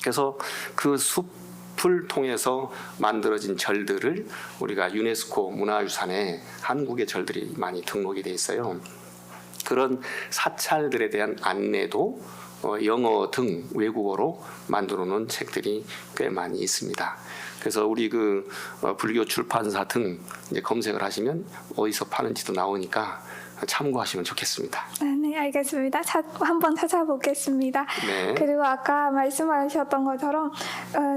그래서 그 숲을 통해서 만들어진 절들을 우리가 유네스코 문화유산에 한국의 절들이 많이 등록이 돼 있어요. 그런 사찰들에 대한 안내도 영어 등 외국어로 만들어 놓은 책들이 꽤 많이 있습니다. 그래서 우리 그 불교 출판사 등 이제 검색을 하시면 어디서 파는지도 나오니까 참고하시면 좋겠습니다. 네, 알겠습니다. 한번 찾아보겠습니다. 네. 그리고 아까 말씀하셨던 것처럼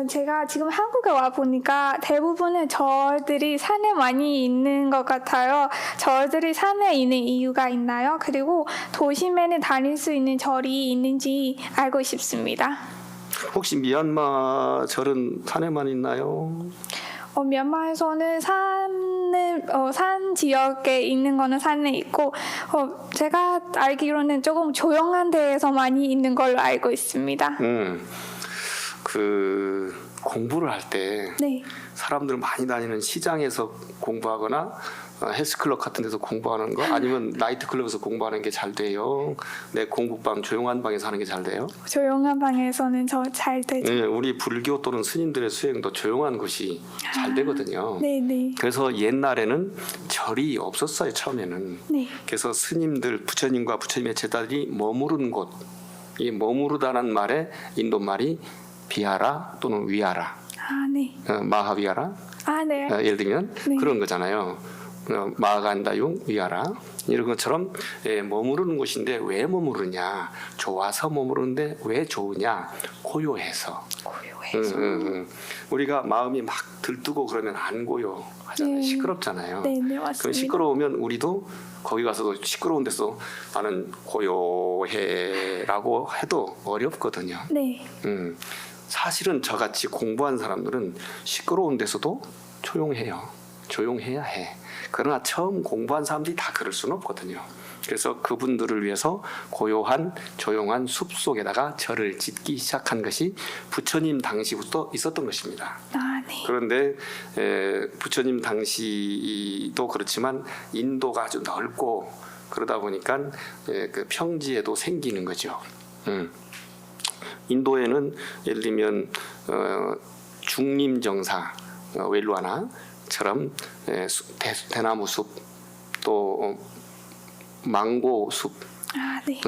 제가 지금 한국에 와 보니까 대부분의 절들이 산에 많이 있는 것 같아요. 절들이 산에 있는 이유가 있나요? 그리고 도심에는 다닐 수 있는 절이 있는지 알고 싶습니다. 혹시 미얀마 절은 산에만 있나요? 미얀마에서는 산 지역에 있는 거는 산에 있고 제가 알기로는 조금 조용한 데에서 많이 있는 걸로 알고 있습니다. 그 공부를 할 때 네. 사람들 많이 다니는 시장에서 공부하거나 헬스클럽 같은 데서 공부하는 거 아니면 나이트클럽에서 공부하는 게 잘 돼요? 내 공부방 조용한 방에서 하는 게 잘 돼요? 조용한 방에서는 저 잘 되죠. 네, 우리 불교 또는 스님들의 수행도 조용한 곳이 잘 되거든요. 네네. 그래서 옛날에는 절이 없었어요, 처음에는. 네. 그래서 스님들, 부처님과 부처님의 제자들이 머무른 곳, 이 머무르다는 말에 인도 말이 비하라 또는 위하라, 아, 네. 마하위하라, 아, 네. 예를 들면 네. 그런 거잖아요. 마간다용 위하라 이런 것처럼 머무르는 곳인데 왜 머무르냐? 좋아서 머무르는데 왜 좋으냐? 고요해서. 고요해서. 우리가 마음이 막 들뜨고 그러면 안 고요하잖아요. 네. 시끄럽잖아요. 네, 네, 그럼 맞습니다. 시끄러우면 우리도 거기 가서도 시끄러운 데서 나는 고요해라고 해도 어렵거든요. 네. 사실은 저같이 공부한 사람들은 시끄러운 데서도 조용해요. 조용해야 해. 그러나 처음 공부한 사람들이 다 그럴 수는 없거든요. 그래서 그분들을 위해서 고요한 조용한 숲속에다가 절을 짓기 시작한 것이 부처님 당시부터 있었던 것입니다. 아, 네. 그런데 부처님 당시도 그렇지만 인도가 아주 넓고 그러다 보니까 그 평지에도 생기는 거죠. 인도에는 예를 들면 중림정사 웰루아나처럼 대나무 숲 또 망고 숲 아, 네.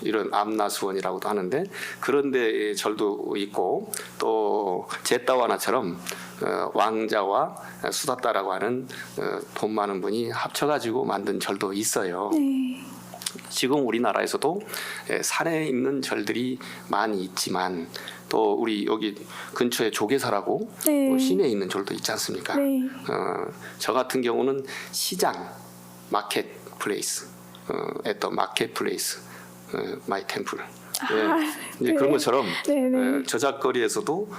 이런 암나수원이라고도 하는데 그런데 절도 있고 또 제따와나처럼 왕자와 수다따라고 하는 돈 많은 분이 합쳐가지고 만든 절도 있어요. 네. 지금 우리나라에서도 산에 있는 절들이 많이 있지만 또 우리 여기 근처에 조계사라고 네. 시내에 있는 절도 있지 않습니까? 네. 저 같은 경우는 시장, 마켓 플레이스, at 마켓 플레이스, 마이 템플. 이제 네. 그런 것처럼 네네. 저작거리에서도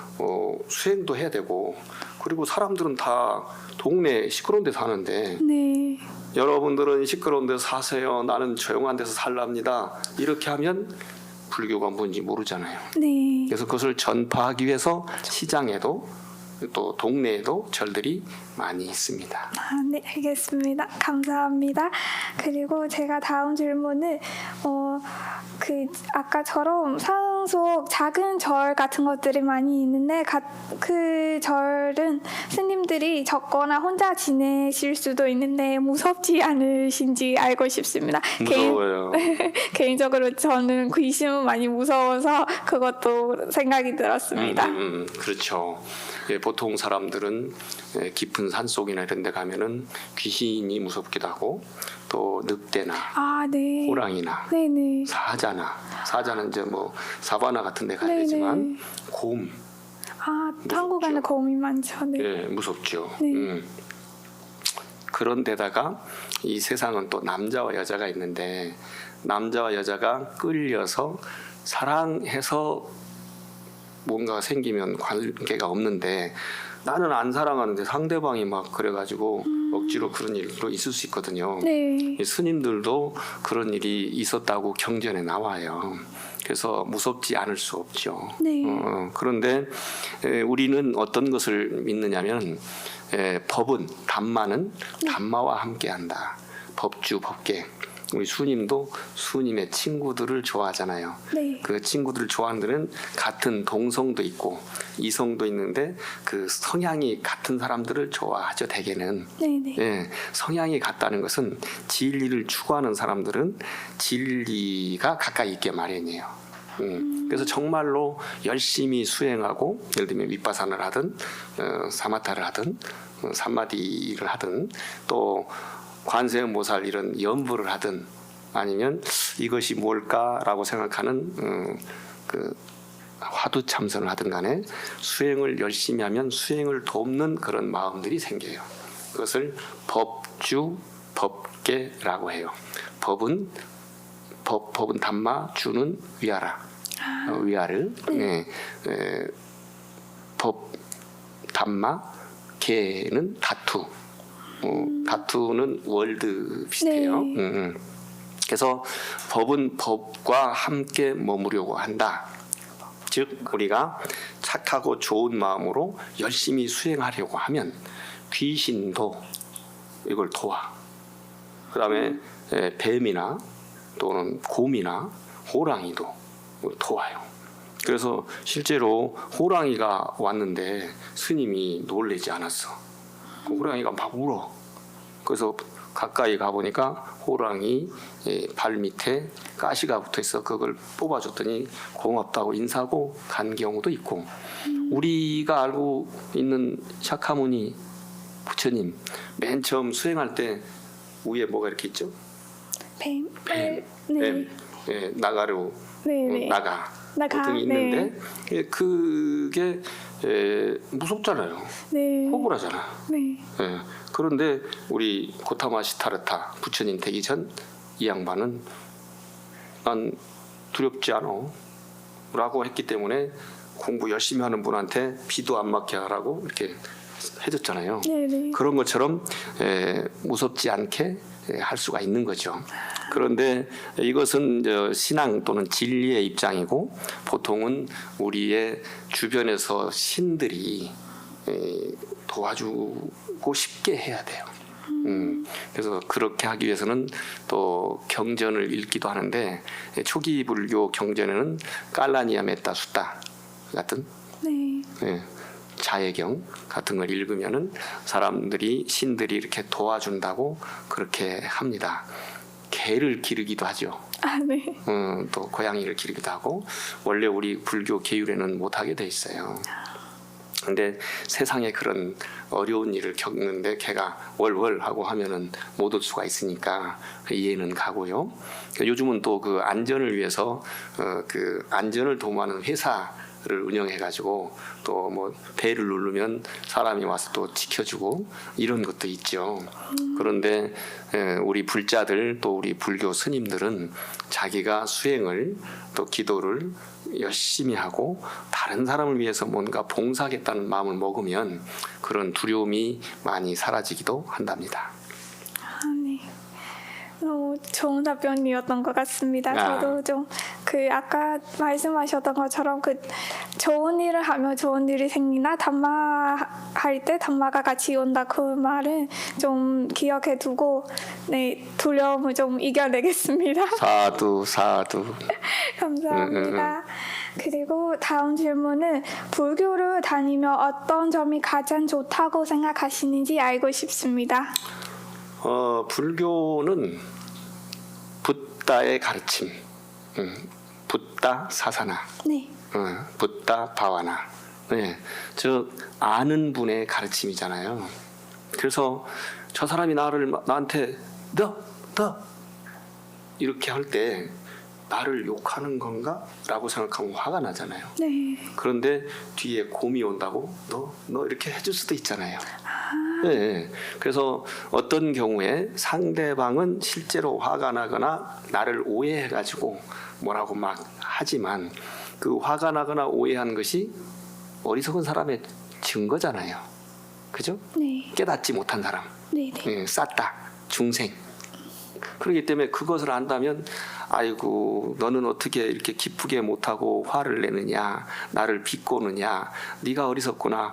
수행도 해야 되고 그리고 사람들은 다 동네 시끄러운 데 사는데 네. 여러분들은 시끄러운 데서 사세요. 나는 조용한 데서 살랍니다. 이렇게 하면 불교가 뭔지 모르잖아요. 네. 그래서 그것을 전파하기 위해서 시장에도 또 동네에도 절들이 많이 있습니다. 아, 네, 알겠습니다. 감사합니다. 그리고 제가 다음 질문은 아까처럼 상속 작은 절 같은 것들이 많이 있는데 그 절은 스님들이 적거나 혼자 지내실 수도 있는데 무섭지 않으신지 알고 싶습니다. 무서워요. 개인적으로 저는 귀신은 많이 무서워서 그것도 생각이 들었습니다. 그렇죠. 보통 사람들은 깊은 산속이나 이런 데 가면은 귀신이 무섭기도 하고 또 늑대나 아, 네. 호랑이나 네네. 사자는 이제 뭐 사바나 같은 데 가야 되지만 곰 아, 한국에는 곰이 많죠. 네. 예, 무섭죠. 네. 그런 데다가 이 세상은 또 남자와 여자가 있는데 남자와 여자가 끌려서 사랑해서 뭔가 생기면 관계가 없는데 나는 안 사랑하는데 상대방이 막 그래가지고 억지로 그런 일도 있을 수 있거든요. 네. 이 스님들도 그런 일이 있었다고 경전에 나와요. 그래서 무섭지 않을 수 없죠. 네. 그런데 우리는 어떤 것을 믿느냐면 법은 담마는 담마와 함께한다. 법주 법계. 우리 수님도 수님의 친구들을 좋아하잖아요. 네. 그 친구들을 좋아하는 데는 같은 동성도 있고 이성도 있는데 그 성향이 같은 사람들을 좋아하죠. 대개는. 네네. 예, 성향이 같다는 것은 진리를 추구하는 사람들은 진리가 가까이 있게 마련이에요. 그래서 정말로 열심히 수행하고 예를 들면 윗바사를 하든 사마타를 하든 삼마디를 하든 또 관세음보살 이런 연부를 하든 아니면 이것이 뭘까라고 생각하는 그 화두 참선을 하든 간에 수행을 열심히 하면 수행을 돕는 그런 마음들이 생겨요. 그것을 법주 법계라고 해요. 법은 담마, 주는 위하라. 위하를 법 담마, 계는 다투. 다투는 월드 비슷해요. 네. 그래서 법은 법과 함께 머무려고 한다. 즉 우리가 착하고 좋은 마음으로 열심히 수행하려고 하면 귀신도 이걸 도와. 그다음에 뱀이나 또는 곰이나 호랑이도 도와요. 그래서 실제로 호랑이가 왔는데 스님이 놀라지 않았어. 그 호랑이가 막 울어. 그래서 가까이 가보니까 호랑이 발 밑에 가시가 붙어있어. 그걸 뽑아줬더니 고맙다고 인사하고 간 경우도 있고, 우리가 알고 있는 샤카무니 부처님 맨 처음 수행할 때 위에 뭐가 이렇게 있죠? 뱀. 뱀. 네. 뱀. 나가로 네. 나가 나가. 등이 있는데 그게 무섭잖아요. 네. 호불하잖아. 네. 그런데 우리 고타마 시타르타 부처님 되기 전 이 양반은 난 두렵지 않아 라고 했기 때문에 공부 열심히 하는 분한테 비도 안 맞게 하라고 이렇게 해줬잖아요. 네. 그런 것처럼 무섭지 않게 할 수가 있는 거죠. 그런데 이것은 신앙 또는 진리의 입장이고, 보통은 우리의 주변에서 신들이 도와주고 싶게 해야 돼요. 그래서 그렇게 하기 위해서는 또 경전을 읽기도 하는데, 초기 불교 경전에는 깔라니아 메타 수타 같은 자해경 같은 걸 읽으면은 사람들이 신들이 이렇게 도와준다고 그렇게 합니다. 개를 기르기도 하죠. 아, 네. 또 고양이를 기르기도 하고, 원래 우리 불교 계율에는 못하게 돼 있어요. 근데 세상에 그런 어려운 일을 겪는데 개가 월월 하고 하면은 못 올 수가 있으니까 이해는 가고요. 요즘은 또 그 안전을 위해서 그 안전을 도모하는 회사를 운영해 가지고 또 뭐 벨을 누르면 사람이 와서 또 지켜주고 이런 것도 있죠. 그런데 우리 불자들 또 우리 불교 스님들은 자기가 수행을 또 기도를 열심히 하고 다른 사람을 위해서 뭔가 봉사하겠다는 마음을 먹으면 그런 두려움이 많이 사라지기도 한답니다. 아, 네. 너무 좋은 답변이었던 것 같습니다. 저도 좀 아까 말씀하셨던 것처럼 좋은 일을 하면 좋은 일이 생기나 담마 할 때 담마가 같이 온다, 그 말은 좀 기억해 두고 두려움을 좀 이겨내겠습니다. 사두. 감사합니다. 그리고 다음 질문은 불교를 다니며 어떤 점이 가장 좋다고 생각하시는지 알고 싶습니다. 불교는 붓다의 가르침, 붓다 사사나, 네. 붓다 바와나, 즉 아는 분의 가르침이잖아요. 그래서 저 사람이 나한테 너 이렇게 할 때 나를 욕하는 건가? 라고 생각하면 화가 나잖아요. 네. 그런데 뒤에 곰이 온다고 너 이렇게 해줄 수도 있잖아요. 그래서 어떤 경우에 상대방은 실제로 화가 나거나 나를 오해해가지고 뭐라고 막 하지만 그 화가 나거나 오해한 것이 어리석은 사람의 증거잖아요. 그죠? 네. 깨닫지 못한 사람. 네. 쌌다. 중생. 그렇기 때문에 그것을 안다면 아이고 너는 어떻게 이렇게 기쁘게 못하고 화를 내느냐, 나를 비꼬느냐, 네가 어리석구나,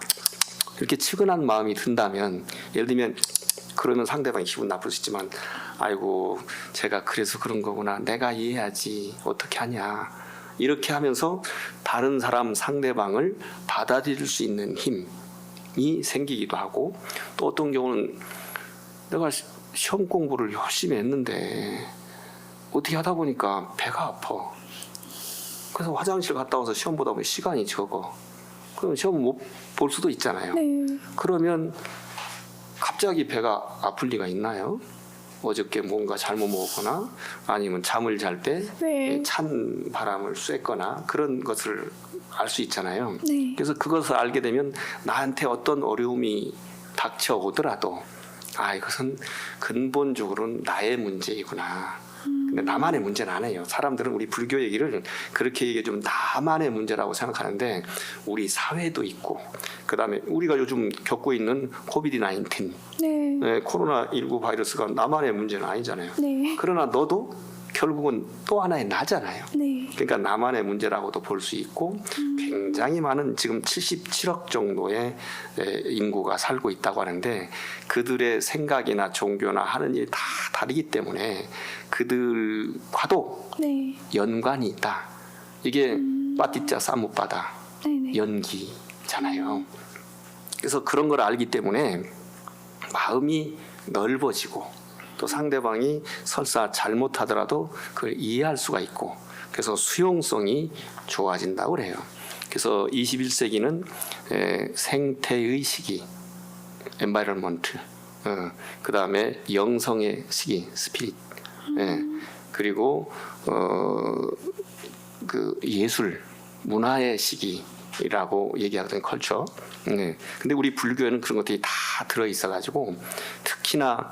이렇게 측은한 마음이 든다면, 예를 들면 그러면 상대방이 기분 나쁠 수 있지만 아이고 제가 그래서 그런 거구나, 내가 이해하지, 어떻게 하냐, 이렇게 하면서 다른 사람 상대방을 받아들일 수 있는 힘이 생기기도 하고, 또 어떤 경우는 내가 시험 공부를 열심히 했는데 어떻게 하다 보니까 배가 아파. 그래서 화장실 갔다 와서 시험 보다 보면 시간이 적어. 그럼 시험 못 볼 수도 있잖아요. 네. 그러면 갑자기 배가 아플 리가 있나요? 어저께 뭔가 잘못 먹었거나 아니면 잠을 잘 때 찬 바람을 쐈거나 그런 것을 알 수 있잖아요. 네. 그래서 그것을 알게 되면 나한테 어떤 어려움이 닥쳐오더라도 이것은 근본적으로는 나의 문제이구나. 근데 나만의 문제는 아니에요. 사람들은 우리 불교 얘기를 그렇게 얘기해 좀 나만의 문제라고 생각하는데 우리 사회도 있고, 그다음에 우리가 요즘 겪고 있는 코비드-19 코로나19 바이러스가 나만의 문제는 아니잖아요. 네. 그러나 너도 결국은 또 하나의 나잖아요. 네. 그러니까 나만의 문제라고도 볼 수 있고 굉장히 많은 지금 77억 정도의 인구가 살고 있다고 하는데 그들의 생각이나 종교나 하는 일이 다 다르기 때문에 그들과도 네. 연관이 있다. 이게 빠띠자 사무바다 네네. 연기잖아요. 그래서 그런 걸 알기 때문에 마음이 넓어지고 또 상대방이 설사 잘못하더라도 그걸 이해할 수가 있고 그래서 수용성이 좋아진다고 그래요. 그래서 21세기는 생태의 시기, environment, 그 다음에 영성의 시기, spirit, 그리고 그 예술, 문화의 시기라고 얘기하거든요. 컬처. 근데 우리 불교에는 그런 것들이 다 들어 있어가지고 특히나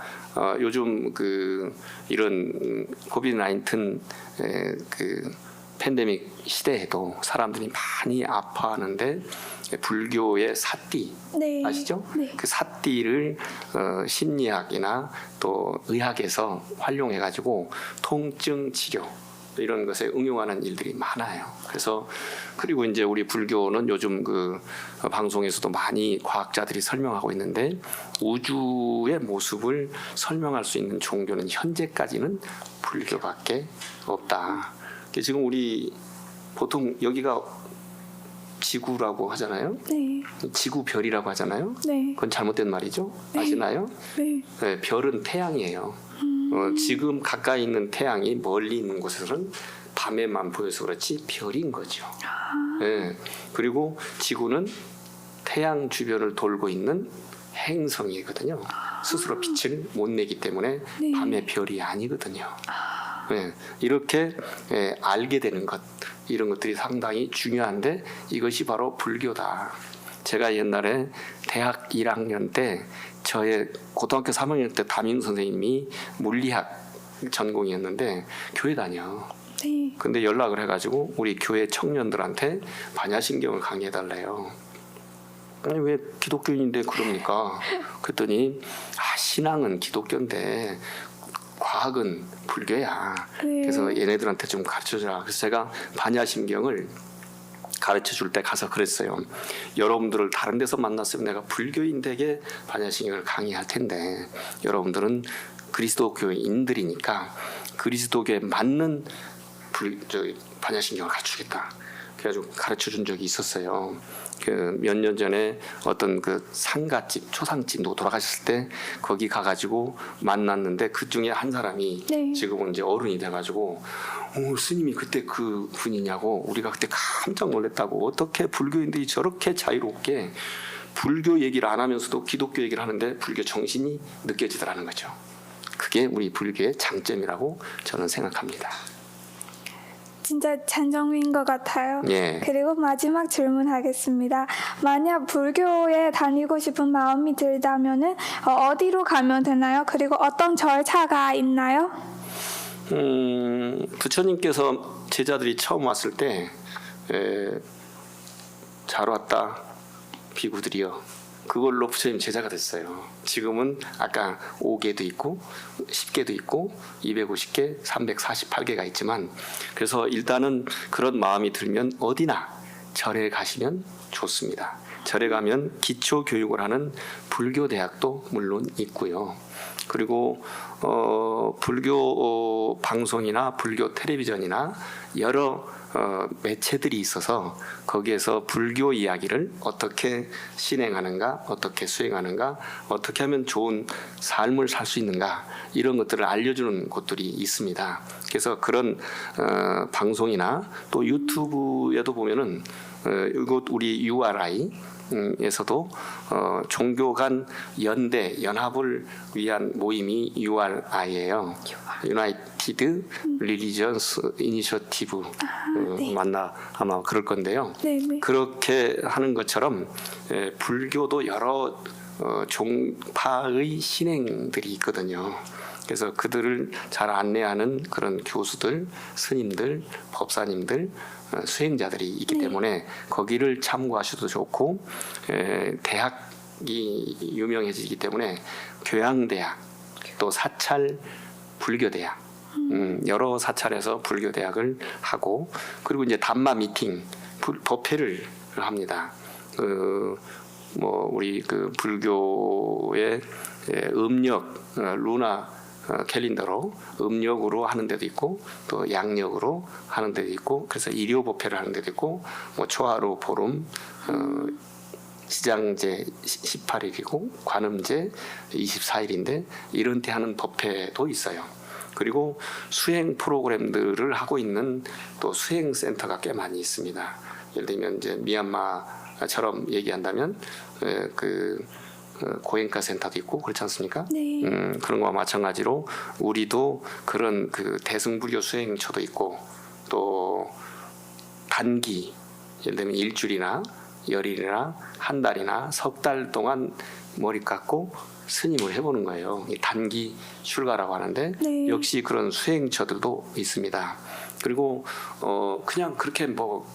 요즘 그 이런 코비드 19 그 팬데믹 시대에도 사람들이 많이 아파하는데 불교의 사띠 네. 아시죠? 네. 그 사띠를 심리학이나 또 의학에서 활용해가지고 통증 치료 이런 것에 응용하는 일들이 많아요. 그래서 그리고 이제 우리 불교는 요즘 그 방송에서도 많이 과학자들이 설명하고 있는데 우주의 모습을 설명할 수 있는 종교는 현재까지는 불교밖에 없다. 지금 우리 보통 여기가 지구라고 하잖아요. 네. 지구별이라고 하잖아요. 네. 그건 잘못된 말이죠. 아시나요? 네. 네, 별은 태양이에요. 지금 가까이 있는 태양이 멀리 있는 곳에서는 밤에만 보여서 그렇지 별인 거죠. 네. 그리고 지구는 태양 주변을 돌고 있는 행성이거든요. 스스로 빛을 못 내기 때문에 네. 밤의 별이 아니거든요. 네. 이렇게 알게 되는 것 이런 것들이 상당히 중요한데 이것이 바로 불교다. 제가 옛날에 대학 1학년 때 저의 고등학교 3학년 때 담임 선생님이 물리학 전공이었는데 교회 다녀. 네. 근데 연락을 해가지고 우리 교회 청년들한테 반야신경을 강의해달래요. 아니 왜 기독교인인데 그럽니까? 그랬더니 신앙은 기독교인데 과학은 불교야. 네. 그래서 얘네들한테 좀 가르쳐줘라. 그래서 제가 반야신경을 가르쳐줄 때 가서 그랬어요. 여러분들을 다른 데서 만났으면 내가 불교인에게 반야신경을 강의할 텐데 여러분들은 그리스도교인들이니까 그리스도교에 맞는 반야신경을 가르치겠다. 그래가지고 가르쳐준 적이 있었어요. 그 몇 년 전에 어떤 그 상가집 초상집 누구 돌아가셨을 때 거기 가가지고 만났는데 그 중에 한 사람이 네. 지금은 이제 어른이 돼가지고 스님이 그때 그 분이냐고 우리가 그때 깜짝 놀랐다고 어떻게 불교인들이 저렇게 자유롭게 불교 얘기를 안 하면서도 기독교 얘기를 하는데 불교 정신이 느껴지더라는 거죠. 그게 우리 불교의 장점이라고 저는 생각합니다. 진짜 찬정인 것 같아요. 예. 그리고 마지막 질문하겠습니다. 만약 불교에 다니고 싶은 마음이 들다면은 어디로 가면 되나요? 그리고 어떤 절차가 있나요? 부처님께서 제자들이 처음 왔을 때 잘 왔다 비구들이여 그걸로 부처님 제자가 됐어요. 지금은 아까 5개도 있고 10개도 있고 250개, 348개가 있지만 그래서 일단은 그런 마음이 들면 어디나 절에 가시면 좋습니다. 절에 가면 기초 교육을 하는 불교 대학도 물론 있고요. 그리고 불교 방송이나 불교 텔레비전이나 여러 매체들이 있어서 거기에서 불교 이야기를 어떻게 실행하는가, 어떻게 수행하는가, 어떻게 하면 좋은 삶을 살 수 있는가 이런 것들을 알려주는 곳들이 있습니다. 그래서 그런 방송이나 또 유튜브에도 보면은 이곳 우리 URI 에서도 종교 간 연대 연합을 위한 모임이 URI예요. United Religions Initiative 네. 맞나 아마 그럴 건데요. 네네. 그렇게 하는 것처럼 불교도 여러 종파의 신행들이 있거든요. 그래서 그들을 잘 안내하는 그런 교수들, 스님들, 법사님들, 수행자들이 있기 네. 때문에 거기를 참고하셔도 좋고 대학이 유명해지기 때문에 교양대학 또 사찰 불교대학 여러 사찰에서 불교 대학을 하고 그리고 이제 담마 미팅 법회를 합니다. 뭐 우리 그 불교의 음력 루나 캘린더로 음력으로 하는 데도 있고 또 양력으로 하는 데도 있고 그래서 일요 법회를 하는 데도 있고 뭐 초하루 보름 지장제 18일이고 관음제 24일인데 이런 때 하는 법회도 있어요. 그리고 수행 프로그램들을 하고 있는 또 수행 센터가 꽤 많이 있습니다. 예를 들면 이제 미얀마처럼 얘기한다면 그 고행가 센터도 있고 그렇지 않습니까? 네. 그런 거와 마찬가지로 우리도 그런 그 대승불교 수행처도 있고 또 단기 예를 들면 일주일이나 열일이나 한 달이나 석 달 동안 머리 깎고 스님을 해보는 거예요. 이 단기 출가라고 하는데 네. 역시 그런 수행처들도 있습니다. 그리고 그냥 그렇게 뭐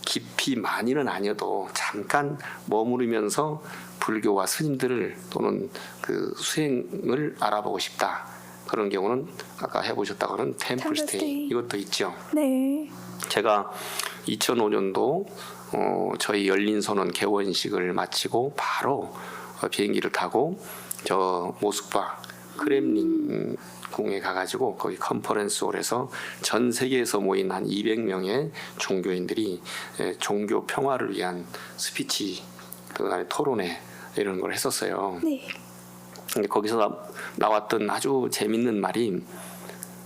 깊이 많이는 아니어도 잠깐 머무르면서 불교와 스님들을 또는 그 수행을 알아보고 싶다. 그런 경우는 아까 해보셨다고 하는 템플스테이 이것도 있죠. 네. 제가 2005년도 저희 열린선언 개원식을 마치고 바로 비행기를 타고 저 모스크바 크렘린 궁에 가가지고 거기 컨퍼런스홀에서 전 세계에서 모인 한 200명의 종교인들이 종교 평화를 위한 스피치 그다음에 토론회 이런 걸 했었어요. 네. 근데 거기서 나왔던 아주 재밌는 말이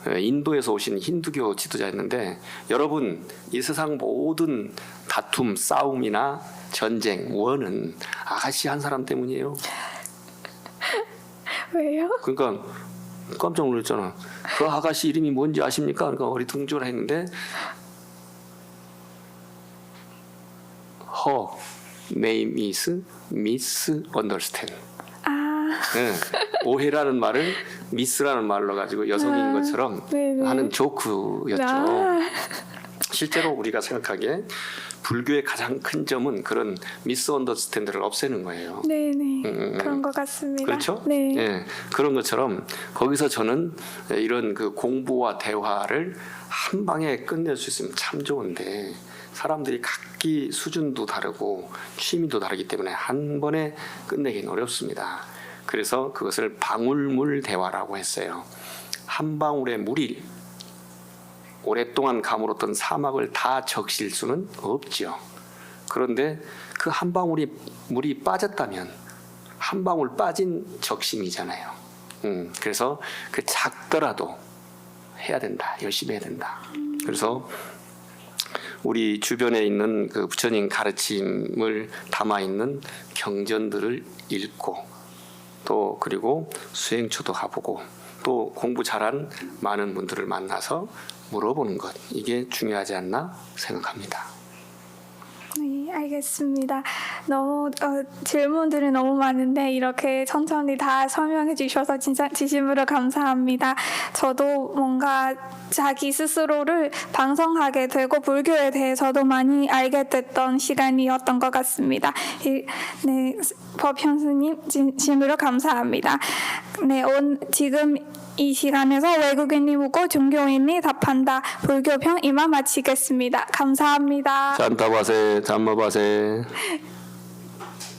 인도에서 오신 힌두교 지도자였는데 여러분 이 세상 모든 다툼, 싸움이나 전쟁, 원은 아가씨 한 사람 때문이에요. 왜요? 그러니까 깜짝 놀랐잖아. 그 아가씨 이름이 뭔지 아십니까? 그러니까 어리둥절해 했는데 Her name is misunderstand. 네, 오해라는 말을 미스라는 말로 가지고 여성인 것처럼 네네. 하는 조크였죠. 실제로 우리가 생각하기에 불교의 가장 큰 점은 그런 미스언더스탠드를 없애는 거예요. 네네. 그런 것 같습니다. 그렇죠? 네. 예, 그런 것처럼 거기서 저는 이런 그 공부와 대화를 한 방에 끝낼 수 있으면 참 좋은데 사람들이 각기 수준도 다르고 취미도 다르기 때문에 한 번에 끝내기는 어렵습니다. 그래서 그것을 방울물 대화라고 했어요. 한 방울의 물이 오랫동안 가물었던 사막을 다 적실 수는 없죠. 그런데 그 한 방울이 물이 빠졌다면 한 방울 빠진 적심이잖아요. 그래서 그 작더라도 해야 된다. 열심히 해야 된다. 그래서 우리 주변에 있는 그 부처님 가르침을 담아 있는 경전들을 읽고 또 그리고 수행초도 가보고 또 공부 잘한 많은 분들을 만나서 물어보는 것 이게 중요하지 않나 생각합니다. 네, 알겠습니다. 너무 질문들이 너무 많은데 이렇게 천천히 다 설명해 주셔서 진짜 진심으로 감사합니다. 저도 뭔가 자기 스스로를 방성하게 되고 불교에 대해서도 많이 알게 됐던 시간이었던 것 같습니다. 네, 법현수님 진심으로 감사합니다. 네, 지금 이 시간에서 외국인이 묻고 종교인이 답한다. 불교편 이만 마치겠습니다. 감사합니다. 잔타바세, 잠마바세.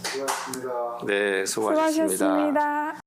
수고하셨습니다. 네, 수고하셨습니다. 수고하셨습니다.